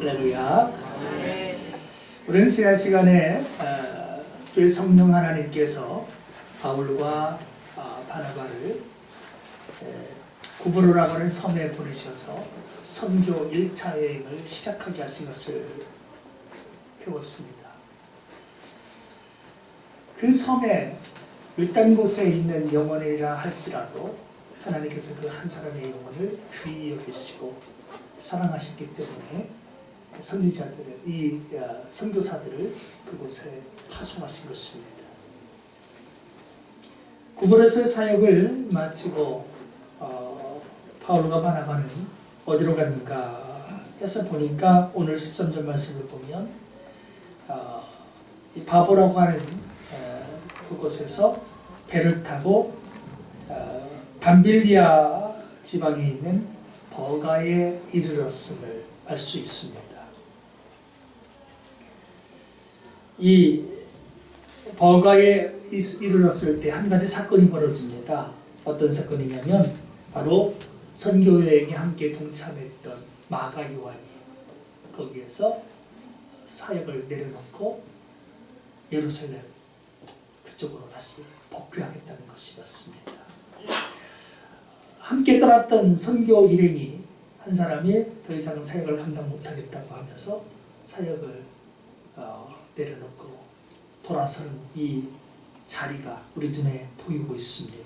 할렐루야. 우리는 지난 시간에 주의 성령 하나님께서 바울과 바나바를 구브로라고 하는 섬에 보내셔서 선교 1차 여행을 시작하게 하신 것을 배웠습니다. 그 섬에 일단 곳에 있는 영혼이라 할지라도 하나님께서 그 한 사람의 영혼을 귀히 여기시고 사랑하셨기 때문에 선지자들을, 이 선교사들을 그곳에 파송하신 것입니다. 구브로에서의 사역을 마치고 바울과 바나바는 어디로 갔는가 해서 보니까 오늘 13절 말씀을 보면 이 바보라고 하는 그곳에서 배를 타고 밤빌리아 지방에 있는 버가에 이르렀음을 알 수 있습니다. 이 버가에 이르렀을 때 한 가지 사건이 벌어집니다. 어떤 사건이냐면 바로 선교여행에 함께 동참했던 마가 요한이 거기에서 사역을 내려놓고 예루살렘 그쪽으로 다시 복귀하겠다는 것이었습니다. 함께 떠났던 선교 일행이 한 사람이 더 이상 사역을 감당 못하겠다고 하면서 사역을 내려놓고 돌아서는 이 자리가 우리 눈에 보이고 있습니다.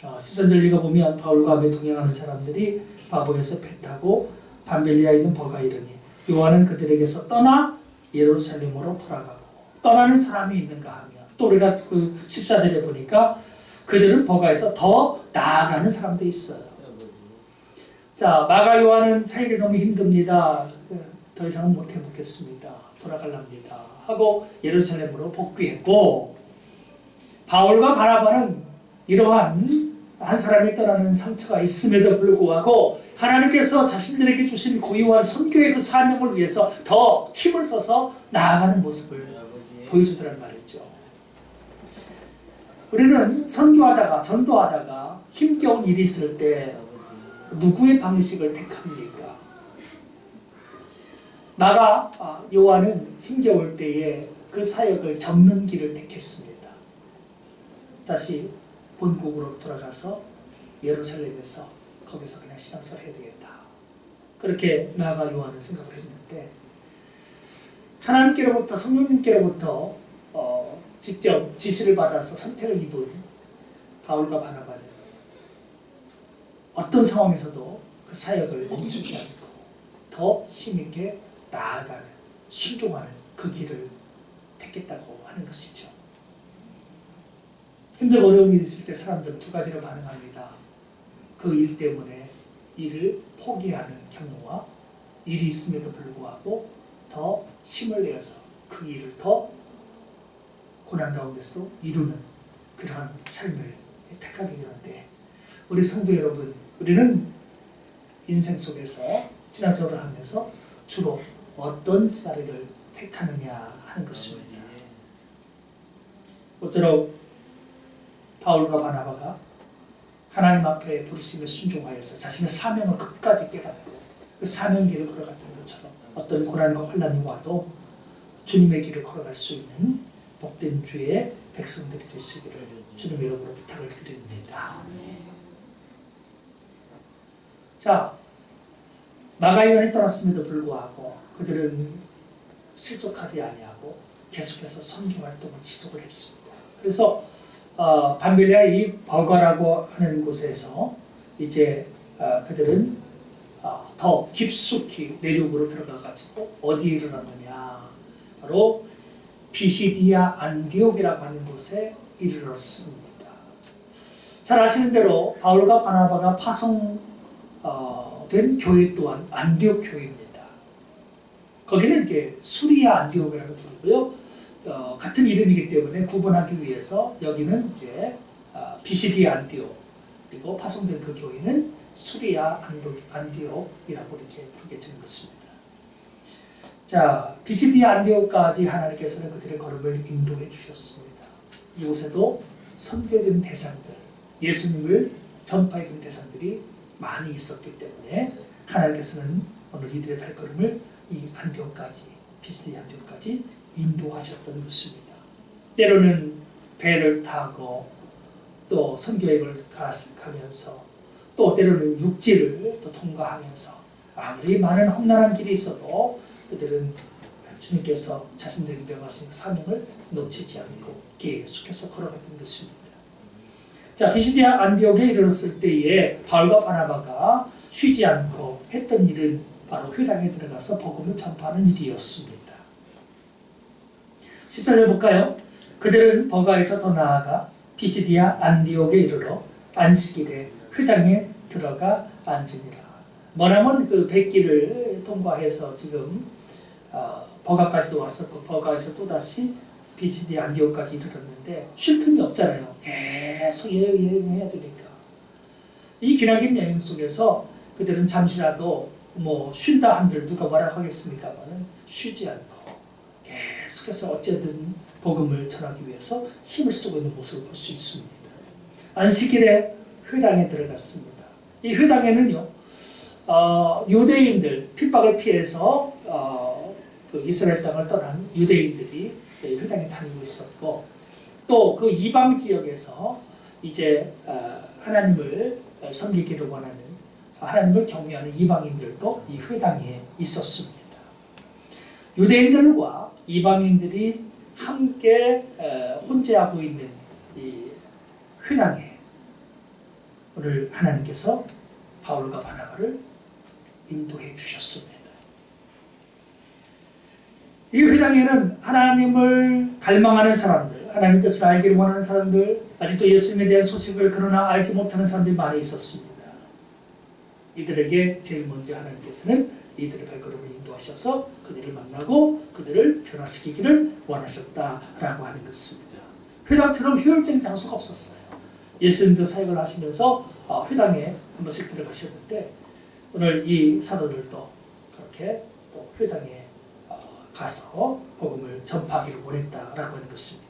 10절 읽어보면 바울과 함께 동행하는 사람들이 바보에서 배 타고 밤벨리아에 있는 버가에 이르니 요한은 그들에게서 떠나 예루살렘으로 돌아가고 떠나는 사람이 있는가 하며 또 우리가 그 14절에 보니까 그들은 버가에서 더 나아가는 사람도 있어요. 자, 마가 요한은 사역이 너무 힘듭니다. 더 이상은 못 해먹겠습니다. 돌아갈랍니다. 하고 예루살렘으로 복귀했고 바울과 바나바는 이러한 한 사람이 떠나는 상처가 있음에도 불구하고 하나님께서 자신들에게 주신 고유한 선교의 그 사명을 위해서 더 힘을 써서 나아가는 모습을 보여주더란 말이죠. 우리는 선교하다가 전도하다가 힘겨운 일이 있을 때 누구의 방식을 택합니까? 마가 요한은 힘겨울 때에 그 사역을 접는 길을 택했습니다. 다시 본국으로 돌아가서 예루살렘에서 거기서 그냥 신앙생활 해야 되겠다. 그렇게 마가 요한은 생각을 했는데 하나님께로부터 성령님께로부터 직접 지시를 받아서 선택을 입은 바울과 바나바는 어떤 상황에서도 그 사역을 멈추지 않고 더 힘있게 나아가는, 순종하는 그 길을 택했다고 하는 것이죠. 힘들고 어려운 일이 있을 때 사람들은 두 가지로 반응합니다. 그 일 때문에 일을 포기하는 경우와 일이 있음에도 불구하고 더 힘을 내어서 그 일을 더 고난 가운데서도 이루는 그러한 삶을 택하게 되는데 우리 성도 여러분, 우리는 인생 속에서 신앙생활을 하면서 주로 어떤 자리를 택하느냐 하는 것입니다. 모쪼록 바울과 바나바가 하나님 앞에 부르심에 순종하여서 자신의 사명을 끝까지 깨닫고 그 사명 길을 걸어갔던 것처럼 어떤 고난과 환난이 와도 주님의 길을 걸어갈 수 있는 복된 주의 백성들이 되시기를 주님 이름으로 부탁을 드립니다. 자, 마가 요한이 떠났음에도 불구하고 그들은 실족하지 아니하고 계속해서 선교 활동을 지속을 했습니다. 그래서 밤빌리아 이 버가라고 하는 곳에서 이제 그들은 더 깊숙이 내륙으로 들어가가지고 어디에 이르렀느냐, 바로 비시디아 안디옥이라고 하는 곳에 이르렀습니다. 잘 아시는 대로 바울과 바나바가 파송된 교회 또한 안디옥 교회입니다. 거기는 이제 수리아 안디옥이라고 부르고요. 같은 이름이기 때문에 구분하기 위해서 여기는 이제 비시디아 안디옥, 그리고 파송된 그 교회는 수리아 안디옥이라고 이렇게 부르게 되는 것입니다. 자, 비시디아 안디옥까지 하나님께서는 그들의 걸음을 인도해 주셨습니다. 이곳에도 선교된 대상들, 예수님을 전파해준 대상들이 많이 있었기 때문에 하나님께서는 오늘 이들의 발걸음을 이 안디옥까지, 피시디아 안디옥까지 인도하셨던 것입니다. 때로는 배를 타고 또 선교행을 가면서 또 때로는 육지를 또 통과하면서 아무리 많은 험난한 길이 있어도 그들은 주님께서 자신들에게 명하신 사명을 놓치지 않고 계속해서 걸어갔던 것입니다. 자, 피시디아 안디옥에 이르렀을 때에 바울과 바나바가 쉬지 않고 했던 일은 바로 회당에 들어가서 복음을 전파하는 일이었습니다. 14절 볼까요? 그들은 버가에서 더 나아가 피시디아 안디옥에 이르러 안식일에 회당에 들어가 앉으니라. 머나먼 그 백길을 통과해서 지금 버가까지도 왔었고 버가에서 또다시 피시디아 안디옥까지 이르렀는데 쉴 틈이 없잖아요. 계속 여행해야 되니까. 이 기나긴 여행 속에서 그들은 잠시라도 뭐 쉰다 한들 누가 뭐라 하겠습니까만 쉬지 않고 계속해서 어쨌든 복음을 전하기 위해서 힘을 쓰고 있는 모습을 볼 수 있습니다. 안식일에 회당에 들어갔습니다. 이 회당에는요, 유대인들 핍박을 피해서 그 이스라엘 땅을 떠난 유대인들이 회당에 다니고 있었고, 또 그 이방 지역에서 이제 하나님을 섬기기를 원하는, 하나님을 경외하는 이방인들도 이 회당에 있었습니다. 유대인들과 이방인들이 함께 혼재하고 있는 이 회당에 오늘 하나님께서 바울과 바나바를 인도해 주셨습니다. 이 회당에는 하나님을 갈망하는 사람들, 하나님 뜻을 알기를 원하는 사람들, 아직도 예수님에 대한 소식을 그러나 알지 못하는 사람들이 많이 있었습니다. 이들에게 제일 먼저 하나님께서는 이들의 발걸음을 인도하셔서 그들을 만나고 그들을 변화시키기를 원하셨다라고 하는 것입니다. 회당처럼 효율적인 장소가 없었어요. 예수님도 사역을 하시면서 회당에 한 번씩 들어가셨는데 오늘 이 사도들도 그렇게 또 회당에 가서 복음을 전파하기를 원했다라고 하는 것입니다.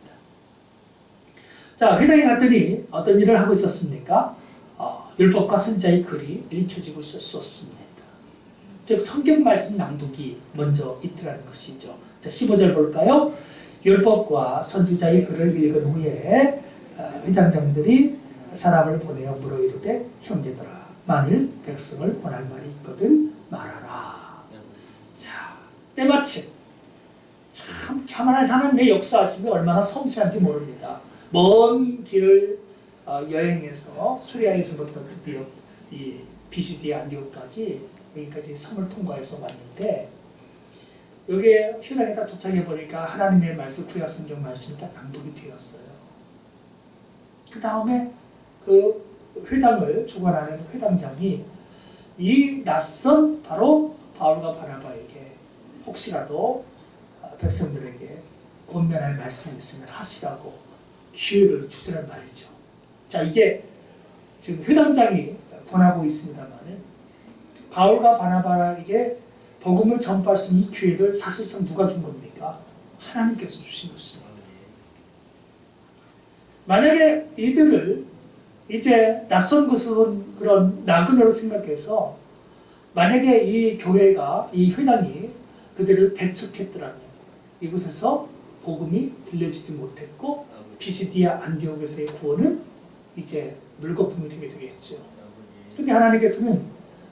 자, 회당에 갔더니 어떤 일을 하고 있었습니까? 율법과 선지자의 글이 읽혀지고 있었습니다. 즉 성경 말씀 낭독이 먼저 있더라는 것이죠. 자, 15절 볼까요? 율법과 선지자의 글을 읽은 후에 회당장들이 사람을 보내어 물어 이르되 형제들아 만일 백성을 권할 말이 있거든 말하라. 자, 때마침 참 하나님의 역사하심이 얼마나 섬세한지 모릅니다. 먼 길을 여행해서 수리아에서부터 드디어 이 피시디아 안디옥까지 여기까지 섬을 통과해서 왔는데 여기에 회당에 딱 도착해 보니까 하나님의 말씀, 구약 성경 말씀이 딱 낭독이 되었어요. 그 다음에 그 회당을 주관하는 회당장이 이 낯선 바로 바울과 바나바에게 혹시라도 백성들에게 권면할 말씀이 있으면 하시라고 기회를 주더란 말이죠. 자, 이게 지금 회당장이 권하고 있습니다만은 바울과 바나바에게 복음을 전파할 수 있는 이 기회를 사실상 누가 준 겁니까? 하나님께서 주신 것입니다. 만약에 이들을 이제 낯선 곳으로 그런 나그네로 생각해서 만약에 이 교회가, 이 회당이 그들을 배척했더라면 이곳에서 복음이 들려지지 못했고 피시디아 안디옥에서의 구원은 이제 물거품이 되게 되겠죠. 그런데 하나님께서는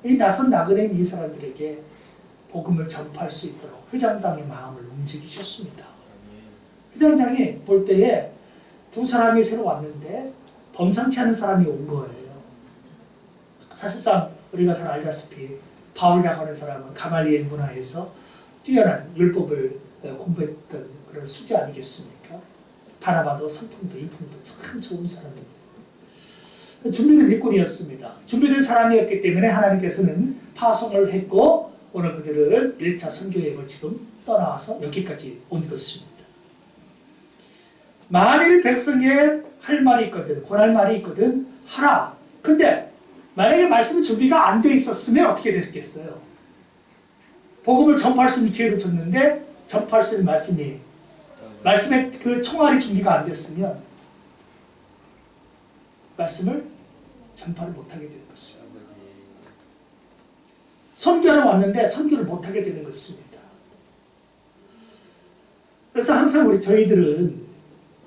이 낯선 나그네인 이 사람들에게 복음을 전파할 수 있도록 회장장의 마음을 움직이셨습니다. 회장장이 볼 때에 두 사람이 새로 왔는데 범상치 않은 사람이 온 거예요. 사실상 우리가 잘 알다시피 바울이라고 하는 사람은 가말리엘 문화에서 뛰어난 율법을 공부했던 그런 수지 아니겠습니까? 바나바도 성품도 인품도 참 좋은 사람입니다. 준비된 일꾼이었습니다. 준비된 사람이었기 때문에 하나님께서는 파송을 했고 오늘 그들은 1차 선교여행을 지금 떠나와서 여기까지 온 것입니다. 만일 백성에 할 말이 있거든, 권할 말이 있거든 하라. 근데 만약에 말씀 준비가 안 돼 있었으면 어떻게 됐겠어요? 복음을 전파할 수 있는 기회를 줬는데 전파할 수 있는 말씀의 그 총알이 준비가 안 됐으면 말씀을 전파를 못하게 되는 것입니다. 선교하러 왔는데 선교를 못하게 되는 것입니다. 그래서 항상 저희들은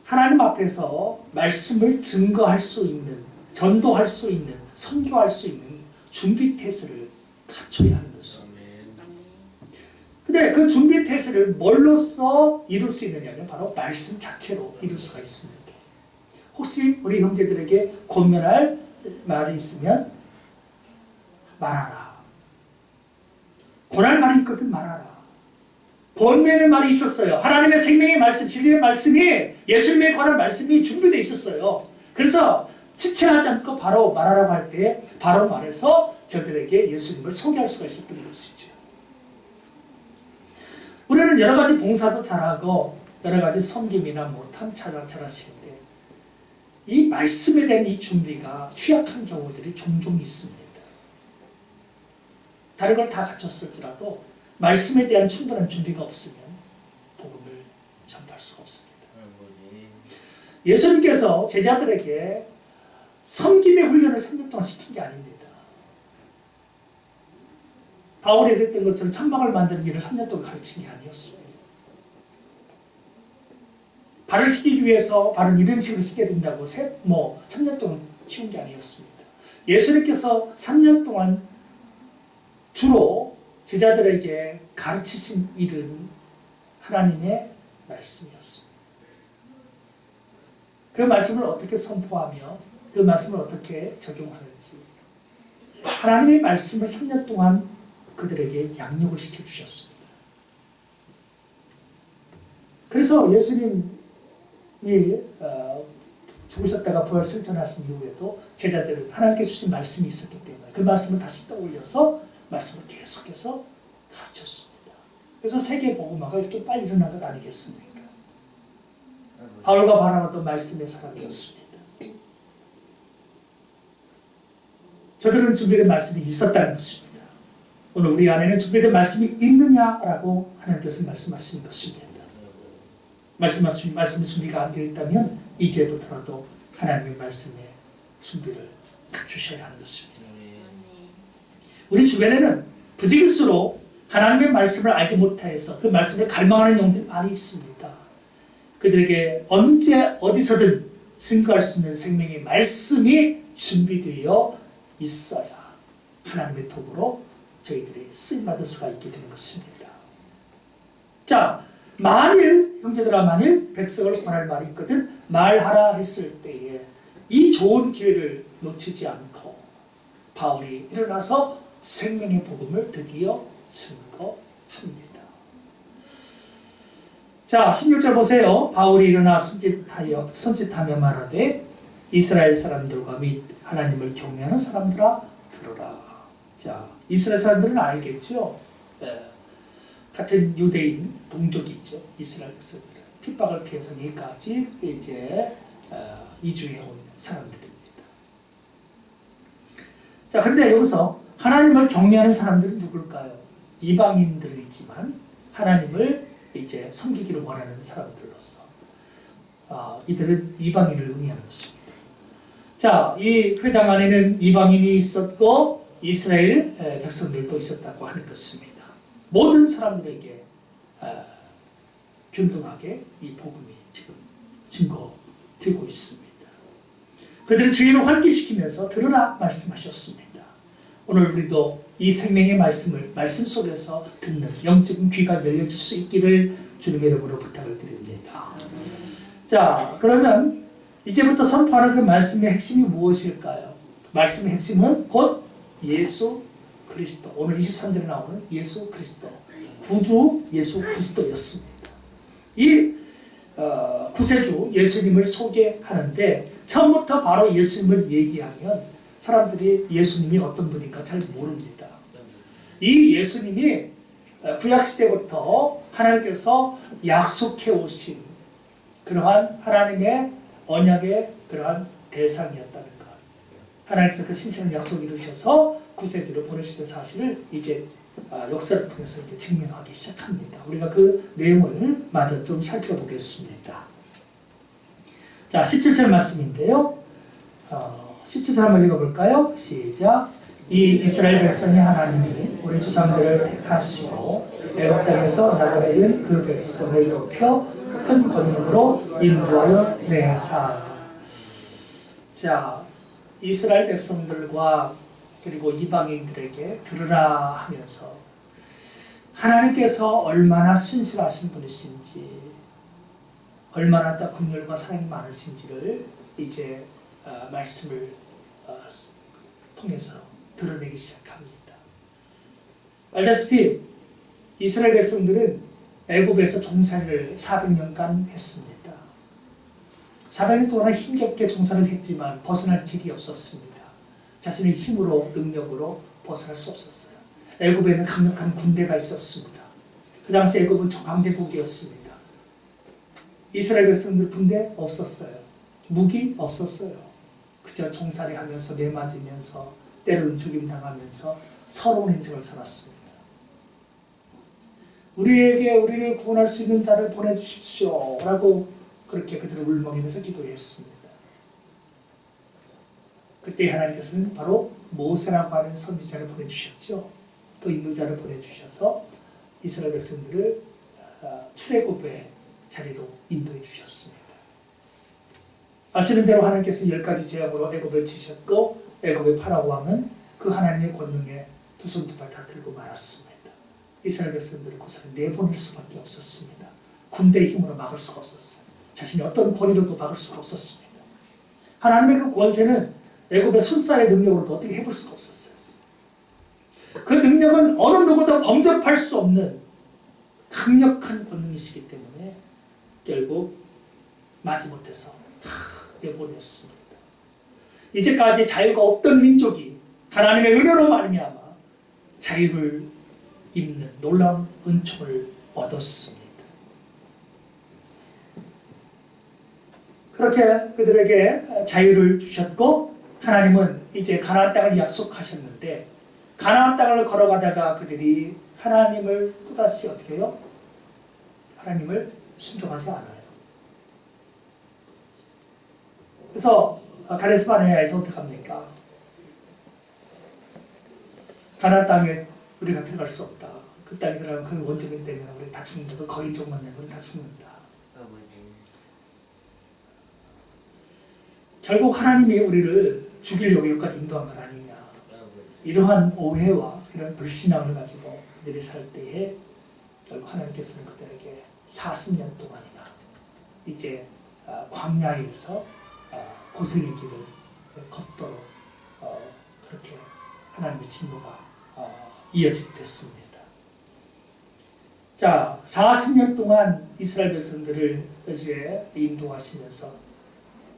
하나님 앞에서 말씀을 증거할 수 있는, 전도할 수 있는, 선교할 수 있는 준비 태세를 갖춰야 하는 것입니다. 근데 그 준비 태세를 뭘로써 이룰 수 있느냐면 바로 말씀 자체로 이룰 수가 있습니다. 혹시 우리 형제들에게 권면할 말이 있으면 말하라. 권할 말이 있거든 말하라. 권면의 말이 있었어요. 하나님의 생명의 말씀, 진리의 말씀이, 예수님에 관한 말씀이 준비되어 있었어요. 그래서 지체하지 않고 바로 말하라고 할 때 바로 말해서 저들에게 예수님을 소개할 수가 있었던 것이죠. 우리는 여러 가지 봉사도 잘하고 여러 가지 섬김이나 탐찬을 잘하시는데 이 말씀에 대한 이 준비가 취약한 경우들이 종종 있습니다. 다른 걸 다 갖췄을지라도 말씀에 대한 충분한 준비가 없으면 복음을 전파할 수가 없습니다. 예수님께서 제자들에게 섬김의 훈련을 3년 동안 시킨 게 아닙니다. 바울이 그랬던 것처럼 천막을 만드는 일을 3년 동안 가르친 게 아니었습니다. 발을 씻기기 위해서 발은 이런 식으로 씻게 된다고 3년 동안 키운 게 아니었습니다. 예수님께서 3년 동안 주로 제자들에게 가르치신 일은 하나님의 말씀이었습니다. 그 말씀을 어떻게 선포하며 그 말씀을 어떻게 적용하는지 하나님의 말씀을 3년 동안 그들에게 양육을 시켜주셨습니다. 그래서 예수님이 죽으셨다가 부활 승천하신 이후에도 제자들은 하나님께 주신 말씀이 있었기 때문에 그 말씀을 다시 떠올려서 말씀을 계속해서 가르쳤습니다. 그래서 세계 복음화가 이렇게 빨리 일어난 것 아니겠습니까? 바울과 바나바도 말씀의 사람이었습니다. 저들은 준비된 말씀이 있었다는 것입니다. 오늘 우리 안에는 준비된 말씀이 있느냐라고 하나님께서 말씀하시는 것입니다. 말씀의 준비가 안 되어 있다면 이제부터라도 하나님의 말씀의 준비를 갖추셔야 하는 것입니다. 우리 주변에는 부지기수로 하나님의 말씀을 알지 못해서 그 말씀을 갈망하는 영들이 많이 있습니다. 그들에게 언제 어디서든 증거할 수 있는 생명의 말씀이 준비되어 있어야 하나님의 도구로 저희들이 쓰임받을 수가 있게 되는 것입니다. 자, 형제들아 만일 백성을 권할 말이 있거든 말하라 했을 때에 이 좋은 기회를 놓치지 않고 바울이 일어나서 생명의 복음을 드디어 증거합니다. 자, 16절 보세요. 바울이 일어나 손짓하며 말하되 이스라엘 사람들과 및 하나님을 경외하는 사람들아 들으라. 자, 이스라엘 사람들은 알겠죠. 같은 유대인 동족이죠. 이스라엘 백성들은 핍박을 피해서 여기까지 이제 이주해 온 사람들입니다. 자, 그런데 여기서 하나님을 경외하는 사람들은 누굴까요? 이방인들이지만 하나님을 이제 섬기기를 원하는 사람들로서 이들은 이방인을 의미하는 것입니다. 자, 이 회당 안에는 이방인이 있었고 이스라엘 백성들도 있었다고 하는 것입니다. 모든 사람들에게 균등하게 이 복음이 지금 증거되고 있습니다. 그들은 주인을 환기시키면서 들으라 말씀하셨습니다. 오늘 우리도 이 생명의 말씀을 말씀 속에서 듣는 영적인 귀가 열려질 수 있기를 주님의 이름으로 부탁을 드립니다. 자, 그러면 이제부터 선포하는 그 말씀의 핵심이 무엇일까요? 말씀의 핵심은 곧 예수 그리스도, 오늘 23절에 나오는 예수 그리스도, 구주 예수 그리스도였습니다. 이 구세주 예수님을 소개하는데 처음부터 바로 예수님을 얘기하면 사람들이 예수님이 어떤 분인가 잘 모릅니다. 이 예수님이 구약시대부터 하나님께서 약속해 오신 그러한 하나님의 언약의 그러한 대상이었다는 것. 하나님께서 그 신실한 약속을 이루셔서 구세주를 보내주신 사실을 이제 역사를 통해서 이제 증명하기 시작합니다. 우리가 그 내용을 마저 좀 살펴보겠습니다. 자, 17절 말씀인데요. 17절 한번 읽어볼까요? 시작. 이 이스라엘 백성이 하나님이 우리 조상들을 택하시고 애굽 땅에서 나라들인 그 백성을 높여 큰 권능으로 인도하여 내사. 자, 이스라엘 백성들과 그리고 이방인들에게 들으라 하면서 하나님께서 얼마나 신실하신 분이신지, 얼마나 더 긍휼과 사랑이 많으신지를 이제 말씀을 통해서 드러내기 시작합니다. 알다시피 이스라엘 백성들은 애굽에서 종살이를 400년간 했습니다. 400년 동안 힘겹게 종살이를 했지만 벗어날 길이 없었습니다. 자신의 힘으로 능력으로 벗어날 수 없었어요. 애굽에는 강력한 군대가 있었습니다. 그 당시 애굽은 강대국이었습니다. 이스라엘 백성들 군대 없었어요. 무기 없었어요. 그저 종살이하면서 매맞으면서 때로는 죽임당하면서 서러운 인생을 살았습니다. 우리에게 우리를 구원할 수 있는 자를 보내주십시오 라고 그렇게 그들을 울먹이면서 기도했습니다. 그때 하나님께서는 바로 모세라고 하는 선지자를 보내주셨죠. 또 인도자를 보내주셔서 이스라엘 백성들을 출애굽의 자리로 인도해 주셨습니다. 아시는 대로 하나님께서 10가지 재앙으로 애굽을 치셨고 애굽의 파라오 왕은 그 하나님의 권능에 두 손 두 발 다 들고 말았습니다. 이스라엘 백성들을 고사를 내보낼 수밖에 없었습니다. 군대의 힘으로 막을 수가 없었어요. 자신이 어떤 권위로도 막을 수가 없었습니다. 하나님의 그 권세는 애굽의 술사의 능력으로도 어떻게 해볼 수가 없었어요. 그 능력은 어느 누구도 범접할 수 없는 강력한 권능이시기 때문에 결국 마지못해서 다 내보냈습니다. 이제까지 자유가 없던 민족이 하나님의 은혜로 말미암아 자유를 입는 놀라운 은총을 얻었습니다. 그렇게 그들에게 자유를 주셨고 하나님은 이제 가나안 땅을 약속하셨는데 가나안 땅을 걸어가다가 그들이 하나님을 또다시 어떻게 해요? 하나님을 순종하지 않아요. 그래서 가데스 바네아에서 어떻게 합니까? 가나안 땅에 우리가 들어갈 수 없다. 그 땅에 들어가면 그 원주민 때문에 우리 다 죽는다. 그 거인족만 내면 다 죽는다. 결국 하나님이 우리를 죽이려고 여기까지 인도한 것 아니냐. 이러한 오해와 이런 불신앙을 가지고 그들이 살 때에 결국 하나님께서는 그들에게 40년 동안이나 이제 광야에서 고생의 길을 걷도록 그렇게 하나님의 진노가 이어지게 됐습니다. 자, 40년 동안 이스라엘 백성들을 이제 인도하시면서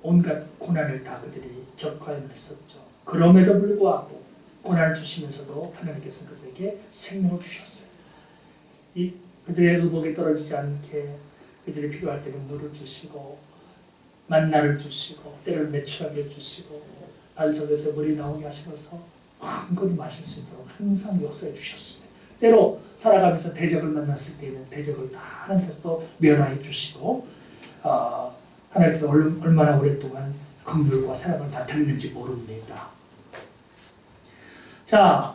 온갖 고난을 다 그들이 겪어냈었죠. 그럼에도 불구하고 고난을 주시면서도 하나님께서 그들에게 생명을 주셨어요. 그들의 의복에 떨어지지 않게 그들이 필요할 때는 물을 주시고 만나를 주시고 때를 매출하게 해주시고 반석에서 물이 나오게 하시면서 한껏 마실 수 있도록 항상 역사해 주셨습니다. 때로 살아가면서 대적을 만났을 때는 대적을 다 하나님께서 또 면하여 주시고 하나님께서 얼마나 오랫동안 긍휼과 사랑을 나타냈는지 모릅니다. 자,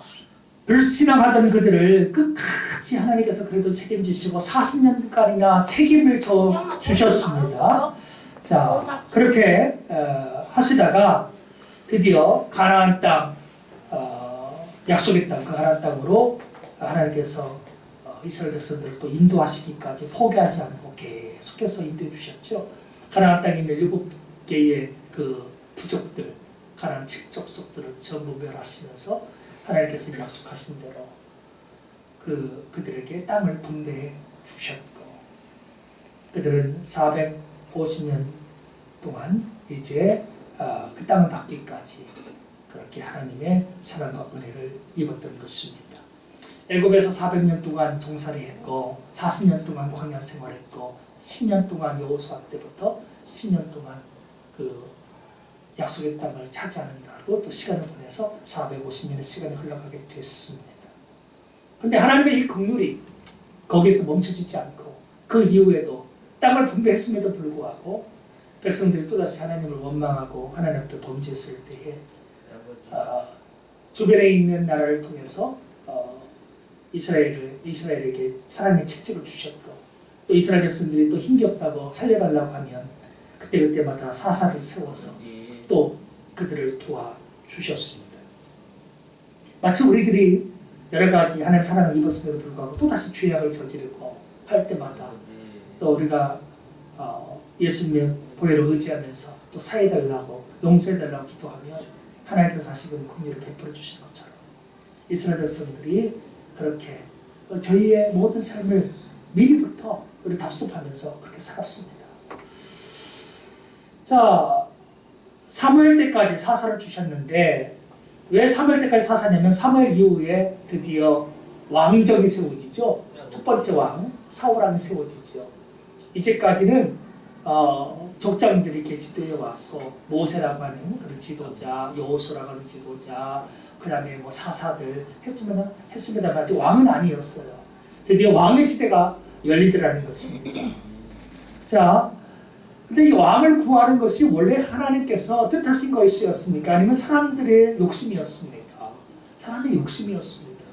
불신앙하던 그들을 끝까지 하나님께서 그래도 책임지시고 40년간이나 책임을 져 주셨습니다. 자, 그렇게 하시다가 드디어 가나안 땅, 약속의 땅, 그 가나안 땅으로 하나님께서 이스라엘 백성들을 또 인도하시기까지 포기하지 않고 계속해서 인도해 주셨죠. 가나안 땅에 있는 7개의 그 부족들, 가나안 족속들을 전부 멸하시면서 하나님께서 약속하신 대로 그들에게 땅을 분배해 주셨고, 그들은 450년 동안 이제 그 땅을 받기까지 그렇게 하나님의 사랑과 은혜를 입었던 것입니다. 애굽에서 400년 동안 종살이했고 40년 동안 광야 생활했고 10년 동안 여호수아 때부터 10년 동안 그 약속의 땅을 차지하느라고 또 시간을 보내서 450년의 시간이 흘러가게 됐습니다. 근데 하나님의 이 긍휼이 거기에서 멈춰지지 않고 그 이후에도 땅을 분배했음에도 불구하고 백성들이 또다시 하나님을 원망하고 하나님 앞에 범죄했을 때에 주변에 있는 나라를 통해서 이스라엘에게 사랑의 채찍을 주셨고, 또 이스라엘 백성들이 또 힘겹다고 살려달라고 하면 그때마다 사사를 세워서 또 그들을 도와주셨습니다. 마치 우리들이 여러 가지 하나님의 사랑을 입었음에도 불구하고 또다시 죄악을 저지르고 할 때마다 또 우리가 예수님의 보혈을 의지하면서 또 사해달라고 용서해달라고 기도하면 하나님께서 다시금 긍휼을 베풀어 주시는 것처럼 이스라엘 백성들이 그렇게 저희의 모든 삶을 미리부터 우리 답습하면서 그렇게 살았습니다. 자, 사무엘 때까지 사사를 주셨는데 왜 사무엘 때까지 사사냐면 사무엘 이후에 드디어 왕정이 세워지죠. 첫 번째 왕 사울왕이 세워지죠. 이제까지는 족장들이 이렇게 지도해 왔고 모세라고 하는 그런 지도자, 여호수아라고 하는 지도자, 그 다음에 뭐 사사들 했습니다만 아직 왕은 아니었어요. 드디어 왕의 시대가 열리더라는 것입니다. 자, 근데 이 왕을 구하는 것이 원래 하나님께서 뜻하신 것이었습니까? 아니면 사람들의 욕심이었습니까? 사람의 욕심이었습니다.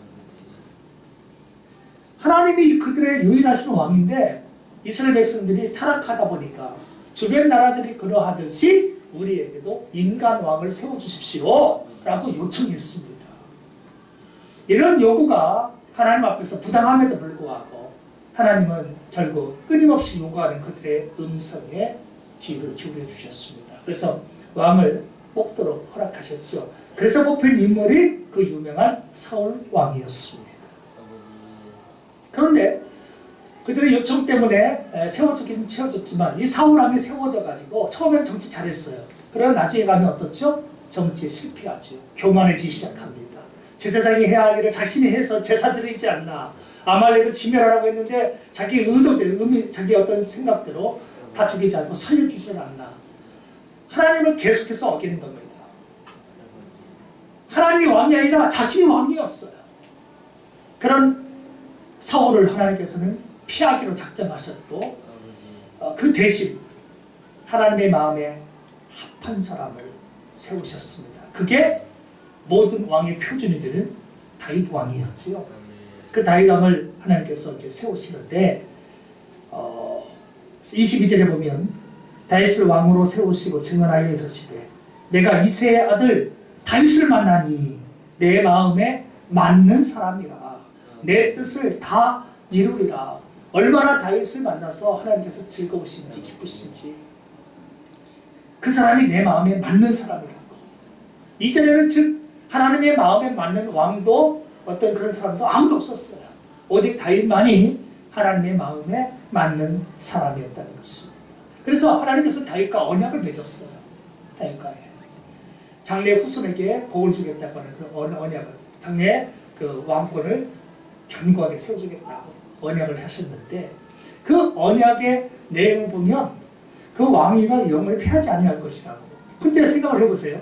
하나님이 그들의 유일하신 왕인데 이스라엘 백성들이 타락하다 보니까 주변 나라들이 그러하듯이 우리에게도 인간 왕을 세워주십시오 라고 요청했습니다. 이런 요구가 하나님 앞에서 부당함에도 불구하고 하나님은 결국 끊임없이 요구하는 그들의 음성에 귀를 기울여 주셨습니다. 그래서 왕을 뽑도록 허락하셨죠. 그래서 뽑힌 인물이 그 유명한 사울 왕이었습니다. 그런데 그들의 요청 때문에 세워주긴 세워졌지만 이 사울 왕이 세워져 가지고 처음에는 정치 잘했어요. 그러나 나중에 가면 어떻죠? 정치에 실패하죠. 교만해지기 시작합니다. 제사장이 해야 할 일을 자신이 해서 제사 드리지 않나. 아말렉을 진멸하라고 했는데 자기 의도대로 자기 어떤 생각대로 다 죽이지 않고 살려주지 않나. 하나님을 계속해서 어기는 겁니다. 하나님이 왕이 아니라 자신이 왕이었어요. 그런 사울을 하나님께서는 피하기로 작정하셨고 그 대신 하나님의 마음에 합한 사람을 세우셨습니다. 그게 모든 왕의 표준이 되는 다윗 왕이었지요. 그 다윗 왕을 하나님께서 이제 세우시는데 22절에 보면 다윗을 왕으로 세우시고 증언하여 이르시되 내가 이새의 아들 다윗을 만나니 내 마음에 맞는 사람이라 내 뜻을 다 이루리라. 얼마나 다윗을 만나서 하나님께서 즐거우신지 기쁘신지 그 사람이 내 마음에 맞는 사람이라고. 이전에는 즉 하나님의 마음에 맞는 왕도 어떤 그런 사람도 아무도 없었어요. 오직 다윗만이 하나님의 마음에 맞는 사람이었다는 것입니다. 그래서 하나님께서 다윗과 언약을 맺었어요. 다윗과 장래 후손에게 복을 주겠다고 하는 그런 언약을, 장래 그 왕권을 견고하게 세워주겠다고 언약을 하셨는데 그 언약의 내용을 보면 그 왕위가 영원히 패하지 아니할 것이라고. 근데 생각을 해보세요.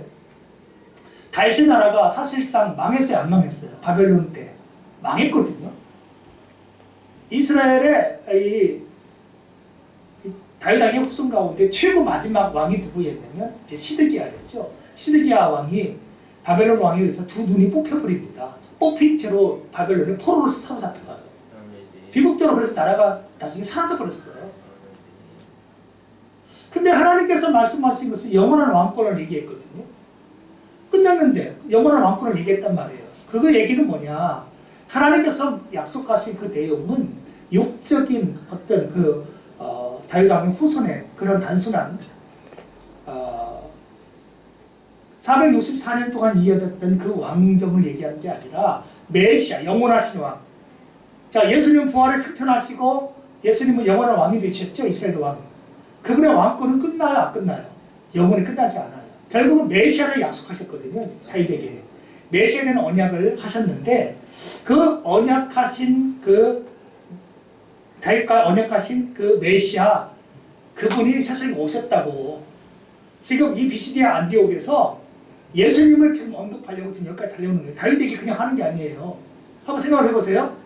다윗의 나라가 사실상 망했어요, 안 망했어요? 바벨론 때 망했거든요. 이스라엘의 이 다윗 왕의 후손 가운데 최고 마지막 왕이 누구였냐면 이제 시드기야였죠. 시드기야 왕이 바벨론 왕에 의해서 두 눈이 뽑혀버립니다. 뽑힌 채로 바벨론에 포로로 사로잡혀가요. 비극적으로 그래서 나라가 나중에 사라져버렸어요. 근데 하나님께서 말씀하신 것은 영원한 왕권을 얘기했거든요. 끝났는데 영원한 왕권을 얘기했단 말이에요. 그거 얘기는 뭐냐? 하나님께서 약속하신 그 내용은 육적인 어떤 그 다윗 왕의 후손의 그런 단순한 464년 동안 이어졌던 그 왕정을 얘기하는 게 아니라 메시아, 영원하신 왕. 자, 예수님 부활을 승천하시고 예수님은 영원한 왕이 되셨죠. 이스라엘 왕. 그분의 왕권은 끝나요, 안 끝나요? 영원히 끝나지 않아요. 결국은 메시아를 약속하셨거든요. 다윗에게. 메시아에 대한 언약을 하셨는데 그 언약하신 그 다윗과 언약하신 그 메시아 그분이 세상에 오셨다고. 지금 이 비시디아 안디옥에서 예수님을 지금 언급하려고 지금 여기까지 달려오는 거예요. 다윗에게 그냥 하는 게 아니에요. 한번 생각을 해보세요.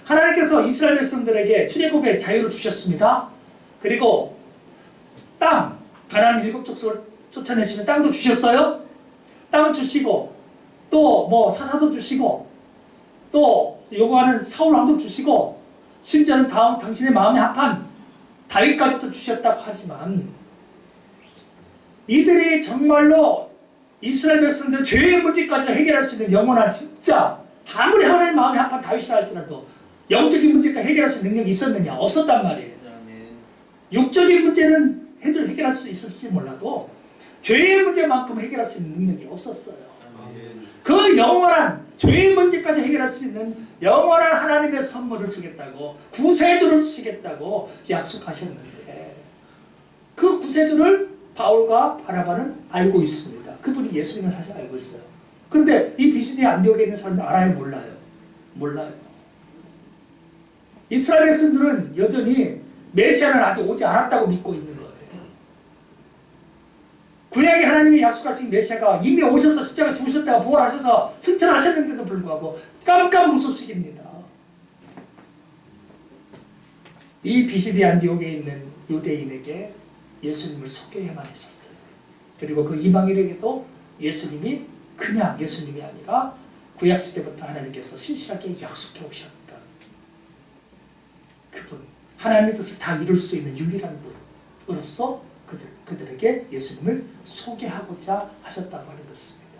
하나님께서 이스라엘 백성들에게 출애굽의 자유를 주셨습니다. 그리고 땅, 가나안 7족속을 쫓아내시면 땅도 주셨어요. 땅을 주시고 또 뭐 사사도 주시고 또 요구하는 사울 왕도 주시고 심지어는 다음 당신의 마음에 합한 다윗까지도 주셨다고 하지만 이들이 정말로 이스라엘 백성들 죄의 문제까지 해결할 수 있는 영원한 진짜 아무리 하나님 마음에 합한 다윗이라 할지라도 영적인 문제까지 해결할 수 있는 능력이 있었느냐? 없었단 말이에요. 육적인 문제는 해결할 수 있을지 몰라도 죄의 문제만큼 해결할 수 있는 능력이 없었어요. 그 영원한 죄의 문제까지 해결할 수 있는 영원한 하나님의 선물을 주겠다고 구세주를 주시겠다고 약속하셨는데 그 구세주를 바울과 바나바는 알고 있습니다. 그분이 예수님을 사실 알고 있어요. 그런데 이 비시디 안디옥에 있는 사람들 알아요? 몰라요? 몰라요. 이스라엘 백성들은 여전히 메시아는 아직 오지 않았다고 믿고 있는 거예요. 구약의 하나님이 약속하신 메시아가 이미 오셔서 십자가 죽으셨다가 부활하셔서 승천하셨는데도 불구하고 깜깜무소식입니다. 이 비시디 안디옥에 있는 유대인에게 예수님을 소개해만 했었어요. 그리고 그 이방인에게도 예수님이 그냥 예수님이 아니라 구약시대부터 하나님께서 신실하게 약속해 오셨다. 그분, 하나님의 뜻을 다 이룰 수 있는 유일한 분으로서 그들에게 예수님을 소개하고자 하셨다고 하는 것입니다.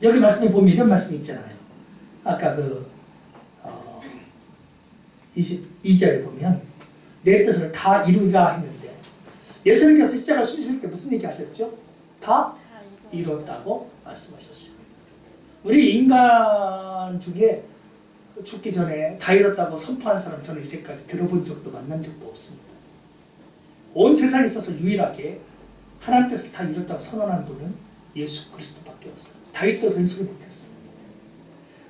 여기 말씀에 보면 이런 말씀이 있잖아요. 아까 22절에 보면 내 뜻을 다 이루리라 했는데 예수님께서 십자가 숨기실 때 무슨 얘기 하셨죠? 다 이뤘다고 말씀하셨습니다. 우리 인간 중에 죽기 전에 다 이뤘다고 선포한 사람 저는 이제까지 들어본 적도 만난 적도 없습니다. 온 세상에 있어서 유일하게 하나님 뜻을 다 이뤘다고 선언한 분은 예수 그리스도밖에 없어요. 다윗도 그런 소리 못했어요.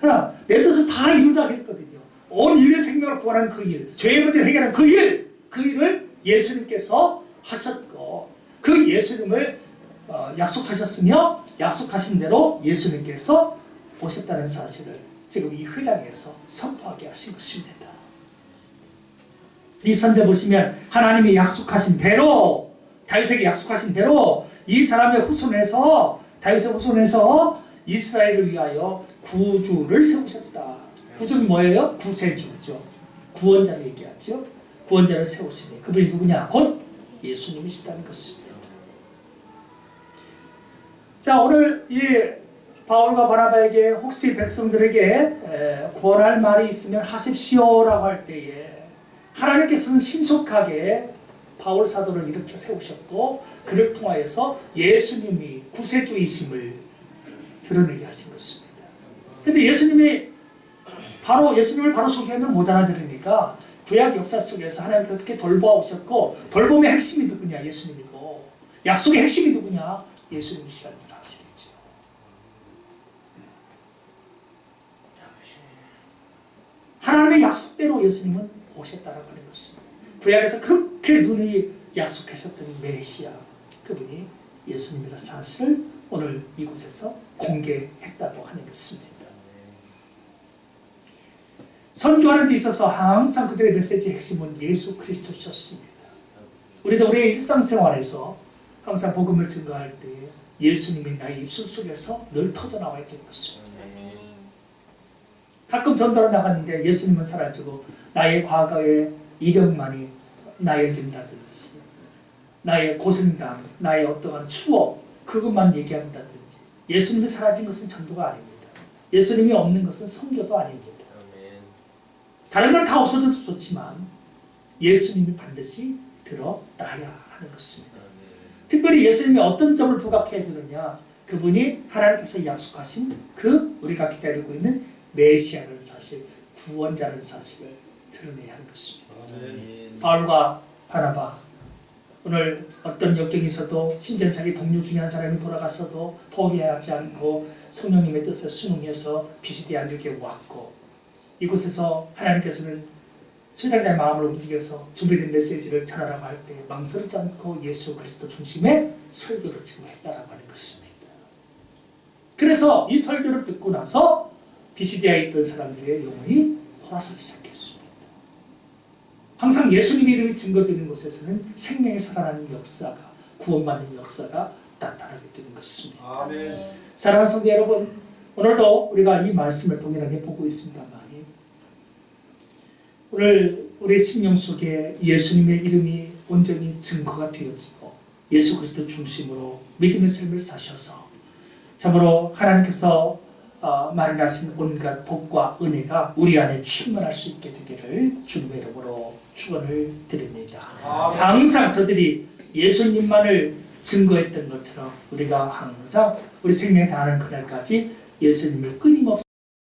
그러나 내 뜻을 다 이루라 했거든요. 온 인류의 생명을 구원하는 그 일, 죄의 문제를 해결하는 그 일을 예수님께서 하셨고 그 예수님을 약속하셨으며 약속하신 대로 예수님께서 오셨다는 사실을 지금 이 회당에서 선포하게 하신 것입니다. 23절 보시면 하나님이 약속하신 대로 다윗에게 약속하신 대로 이 사람의 후손에서 다윗의 후손에서 이스라엘을 위하여 구주를 세우셨다. 구주는 뭐예요? 구세주죠. 구원자를 얘기하죠. 구원자를 세우시니 그분이 누구냐? 곧 예수님이시다는 것입니다. 자, 오늘 이 바울과 바나바에게 혹시 백성들에게 구원할 말이 있으면 하십시오라고 할 때에 하나님께서는 신속하게 바울 사도를 일으켜 세우셨고 그를 통하여서 예수님이 구세주이심을 드러내게 하신 것입니다. 그런데 예수님을 바로 소개하면 못 알아들으니까 구약 역사 속에서 하나님께서 어떻게 돌보아오셨고 돌봄의 핵심이 누구냐? 예수님이고 약속의 핵심이 누구냐? 예수님이시라는 사실이죠. 하나님의 약속대로 예수님은 오셨다라고 하는 것입니다. 구약에서 그렇게 눈이 약속하셨던 메시아 그분이 예수님이라는 사실을 오늘 이곳에서 공개했다고 하는 것입니다. 선교하는 데 있어서 항상 그들의 메시지의 핵심은 예수 그리스도셨습니다. 우리도 우리의 일상생활에서 항상 복음을 증거할 때 예수님이 나의 입술 속에서 늘 터져나와야 될 것입니다. 가끔 전도를 나갔는데 예수님은 사라지고 나의 과거의 이력만이 나의 된다든지 나의 고생담, 나의 어떠한 추억 그것만 얘기한다든지 예수님이 사라진 것은 전도가 아닙니다. 예수님이 없는 것은 선교도 아닙니다. 다른 건 다 없어져도 좋지만 예수님이 반드시 드러나야 하는 것입니다. 특별히 예수님이 어떤 점을 부각해 주느냐 그분이 하나님께서 약속하신 그 우리가 기다리고 있는 메시아라는 사실, 구원자라는 사실을 드러내야 하는 것입니다. 바울과 바나바 오늘 어떤 역경이 있어도 심지어 자기 동료 중에 한 사람이 돌아갔어도 포기하지 않고 성령님의 뜻에 순응해서 비시디 안디옥에 왔고 이곳에서 하나님께서는 수장자의 마음을 움직여서 준비된 메시지를 전하라고 할 때 망설이지 않고 예수 그리스도 중심의 설교를 지금 했다라고 하는 것입니다. 그래서 이 설교를 듣고 나서 비시디아에 있던 사람들의 영혼이 돌아서기 시작했습니다. 항상 예수님의 이름이 증거되는 곳에서는 생명이 살아나는 역사가 구원받는 역사가 나타나게 되는 것입니다. 아멘. 사랑하는 성도 여러분, 오늘도 우리가 이 말씀을 동일하게 보고 있습니다만 오늘 우리 심령 속에 예수님의 이름이 온전히 증거가 되어지고 예수 그리스도 중심으로 믿음의 삶을 사셔서 참으로 하나님께서 마련하신 온갖 복과 은혜가 우리 안에 충만할 수 있게 되기를 주님의 이름으로 축원을 드립니다. 항상 저들이 예수님만을 증거했던 것처럼 우리가 항상 우리 생명에 다하는 그날까지 예수님을 끊임없이